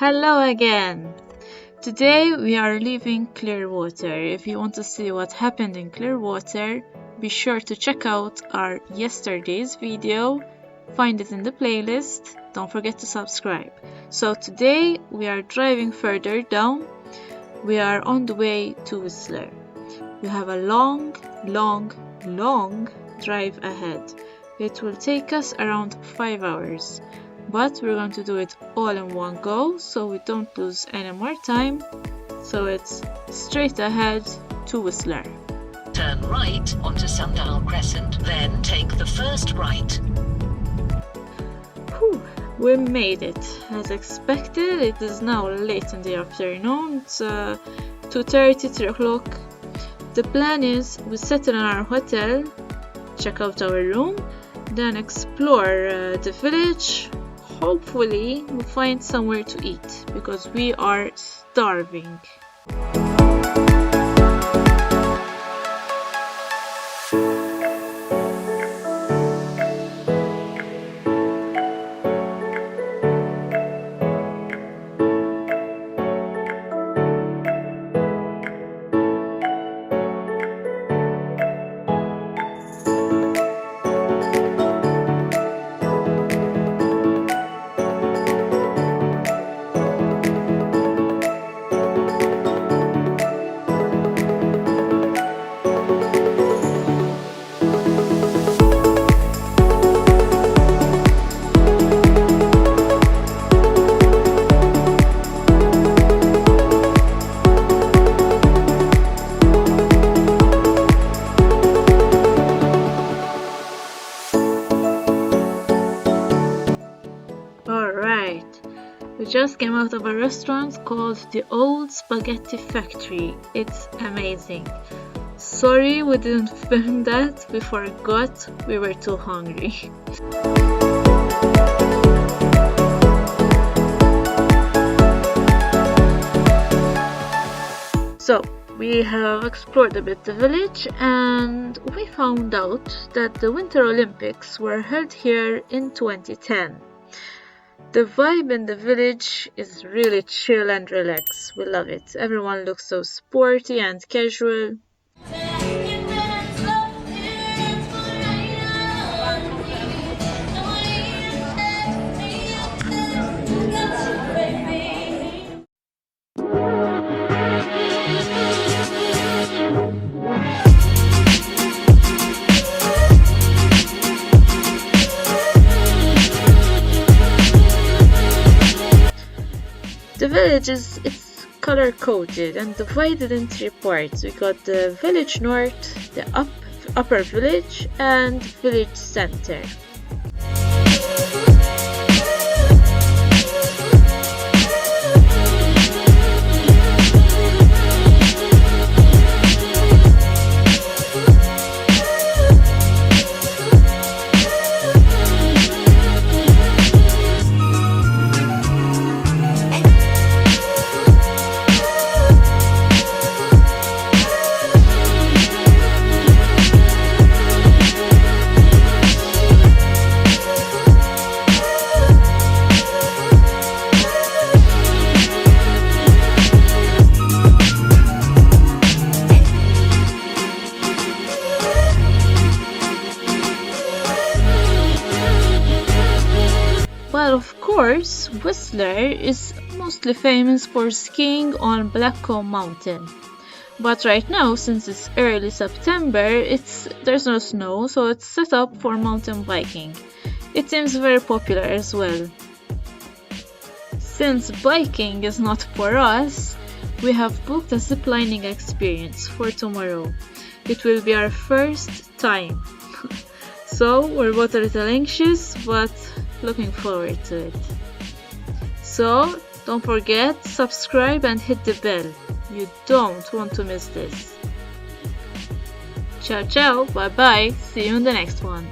Hello again! Today we are leaving Clearwater. If you want to see what happened in Clearwater, be sure to check out our yesterday's video. Find it in the playlist. Don't forget to subscribe. So today we are driving further down. We are on the way to Whistler. We have a long drive ahead. It will take us around 5 hours. But we're going to do it all in one go so we don't lose any more time. So it's straight ahead to Whistler. Turn right onto Sundial Crescent, then take the first right. Whew, we made it. As expected, it is now late in the afternoon. It's 2:30, 3 o'clock. The plan is we settle in our hotel, check out our room, then explore the village. Hopefully we'll find somewhere to eat because we are starving. We just came out of a restaurant called the Old Spaghetti Factory. It's amazing. Sorry we didn't film that, we forgot, we were too hungry. So, we have explored a bit the village and we found out that the Winter Olympics were held here in 2010. The vibe in the village is really chill and relaxed. We love it. Everyone looks so sporty and casual. The village it's color coded and divided in 3 parts. We got the village north, the upper village and village center. Well, of course, Whistler is mostly famous for skiing on Blackcomb mountain. But right now, since it's early September, there's no snow, so it's set up for mountain biking. It seems very popular as well. Since biking is not for us, we have booked a ziplining experience for tomorrow. It will be our first time. So we're both a little anxious, but looking forward to it. So don't forget, subscribe and hit the bell. You don't want to miss this. Ciao ciao, bye bye, see you in the next one.